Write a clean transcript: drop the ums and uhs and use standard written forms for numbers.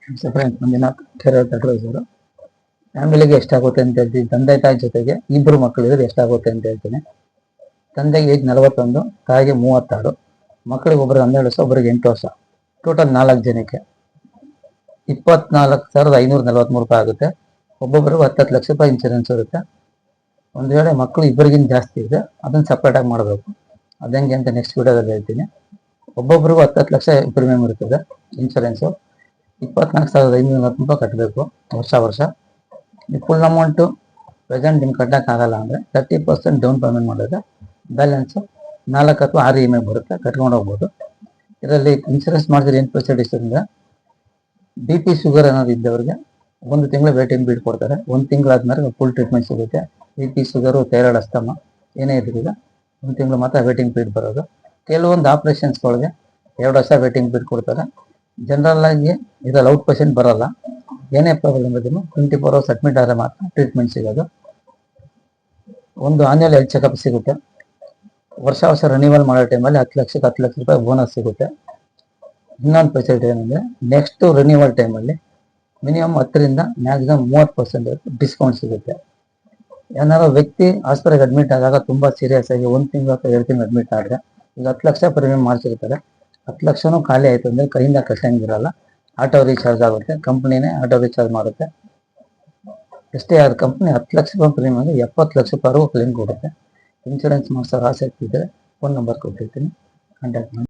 Friends Manjunath ಕೆರರ್ adviser. ಫ್ಯಾಮಿಲಿಗೆ ಎಷ್ಟಾಗುತ್ತೆ ಅಂತ ಹೇಳ್ತೀನಿ. ತಂದೆ ತಾಯಿ ಜೊತೆಗೆ ಇಬ್ಬರು ಮಕ್ಕಳು ಇರೋದು ಎಷ್ಟಾಗುತ್ತೆ ಅಂತ ಹೇಳ್ತೀನಿ. ತಂದೆಗೆ ಏಜ್ 41, ತಾಯಿಗೆ 36, ಮಕ್ಕಳಿಗೆ ಒಬ್ಬರಿಗೆ 12 ವರ್ಷ, ಒಬ್ಬರಿಗೆ 8 ವರ್ಷ. ಟೋಟಲ್ 4 ಜನಕ್ಕೆ 24,543 ರೂಪಾಯಿ ಆಗುತ್ತೆ. ಒಬ್ಬೊಬ್ಬರಿಗೂ 10 ಲಕ್ಷ ರೂಪಾಯಿ ಇನ್ಶೂರೆನ್ಸ್ ಇರುತ್ತೆ. ಒಂದು ವೇಳೆ ಮಕ್ಕಳು ಇಬ್ಬರಿಗಿಂತ ಜಾಸ್ತಿ ಇದೆ, ಅದನ್ನು ಸಪ್ರೇಟಾಗಿ ಮಾಡಬೇಕು. ಅದಂಗೆ ಅಂತ ನೆಕ್ಸ್ಟ್ ವಿಡಿಯೋದಲ್ಲಿ ಹೇಳ್ತೀನಿ. ಒಬ್ಬೊಬ್ಬರಿಗೂ 10 ಲಕ್ಷ ಪ್ರೀಮಿಯಂ ಇರ್ತದೆ ಇನ್ಶೂರೆನ್ಸು. 24,540 ರೂಪಾಯಿ ಕಟ್ಟಬೇಕು ವರ್ಷ. ಈ ಫುಲ್ ಅಮೌಂಟು ಪ್ರೆಸೆಂಟ್ ನಿಮ್ಗೆ ಕಟ್ಟೋಕ್ಕಾಗಲ್ಲ ಅಂದರೆ 30% ಡೌನ್ ಪೇಮೆಂಟ್ ಮಾಡಿದ್ರೆ ಬ್ಯಾಲೆನ್ಸು 4 ಅಥವಾ 6 EMI ಬರುತ್ತೆ, ಕಟ್ಕೊಂಡು ಹೋಗ್ಬೋದು. ಇದರಲ್ಲಿ ಇನ್ಶೂರೆನ್ಸ್ ಮಾಡಿದ್ರೆ ಏನು ಫೆಸಿಲಿಟೀಸ್ ಅಂದರೆ, BP ಶುಗರ್ ಅನ್ನೋದು ಇದ್ದವ್ರಿಗೆ 1 ತಿಂಗಳು ವೇಟಿಂಗ್ ಪೀರಿಯಡ್ ಕೊಡ್ತಾರೆ. 1 ತಿಂಗಳಾದ್ಮೇಲೆ ಫುಲ್ ಟ್ರೀಟ್ಮೆಂಟ್ ಸಿಗುತ್ತೆ. BP ಶುಗರು, ಥೈರಾಯ್ಡ್, ಅಸ್ತಮ ಏನೇ ಇದ್ರಿಲ್ಲ 1 ತಿಂಗಳು ಮಾತ್ರ ವೇಟಿಂಗ್ ಪೀರಿಯಡ್ ಬರೋದು. ಕೆಲವೊಂದು ಆಪ್ರೇಷನ್ಸ್ಗಳಿಗೆ 2 ವರ್ಷ ವೇಟಿಂಗ್ ಪೀರಿಯಡ್ ಕೊಡ್ತಾರೆ. ಜನರಲ್ ಆಗಿ ಇದರಲ್ಲಿ ಔಟ್ ಪೇಷಂಟ್ ಬರೋಲ್ಲ. ಏನೇ ಪ್ರಾಬ್ಲಮ್ ಇದ್ರೂ 24 ಅವರ್ಸ್ ಅಡ್ಮಿಟ್ ಆದರೆ ಮಾತ್ರ ಟ್ರೀಟ್ಮೆಂಟ್ ಸಿಗೋದು. ಒಂದು ಆನ್ಯುವಲ್ ಹೆಲ್ತ್ ಚೆಕಪ್ ಸಿಗುತ್ತೆ. ವರ್ಷ ರಿನ್ಯೂವಲ್ ಮಾಡೋ ಟೈಮಲ್ಲಿ 10 ಲಕ್ಷಕ್ಕೆ 10 ಲಕ್ಷ ರೂಪಾಯಿ ಬೋನಸ್ ಸಿಗುತ್ತೆ. ಇನ್ನೊಂದು ಫೆಸಿಲಿಟಿ ಏನಂದರೆ, ನೆಕ್ಸ್ಟ್ ರಿನ್ಯೂವಲ್ ಟೈಮಲ್ಲಿ ಮಿನಿಮಮ್ 10ರಿಂದ ಮ್ಯಾಕ್ಸಿಮಮ್ 30% ಡಿಸ್ಕೌಂಟ್ ಸಿಗುತ್ತೆ. ಏನಾದ್ರು ವ್ಯಕ್ತಿ ಆಸ್ಪತ್ರೆಗೆ ಅಡ್ಮಿಟ್ ಆದಾಗ ತುಂಬ ಸೀರಿಯಸ್ ಆಗಿ 1 ತಿಂಗಳು ಅಥವಾ 2 ತಿಂಗಳು ಅಡ್ಮಿಟ್ ಆದರೆ, ಈಗ 10 ಲಕ್ಷ ಪ್ರೀಮಿಯಂ ಮಾಡಿಸಿರ್ತಾರೆ. 10 ಲಕ್ಷನೂ ಖಾಲಿ ಆಯಿತು ಅಂದರೆ ಕೈಯಿಂದ ಕಟ್ಟಂಗಿರಲ್ಲ, ಆಟೋ ರೀಚಾರ್ಜ್ ಆಗುತ್ತೆ. ಕಂಪ್ನಿನೇ ಆಟೋ ರೀಚಾರ್ಜ್ ಮಾಡುತ್ತೆ. ಎಷ್ಟೇ ಆದ ಕಂಪ್ನಿ 10 ಲಕ್ಷ ರೂಪಾಯಿ ಪ್ರೀಮಿಯಮ್ಗೆ 70 ಲಕ್ಷ ರೂಪಾಯಿವರೆಗೂ ಕ್ಲೇಮ್ ಕೊಡುತ್ತೆ. ಇನ್ಶೂರೆನ್ಸ್ ಮಾಡಿಸೋರು ಆಸಕ್ತಿ ಇದ್ದರೆ ಫೋನ್ ನಂಬರ್ ಕೊಟ್ಟಿರ್ತೀನಿ, ಕಾಂಟ್ಯಾಕ್ಟ್ ಮಾಡಿ.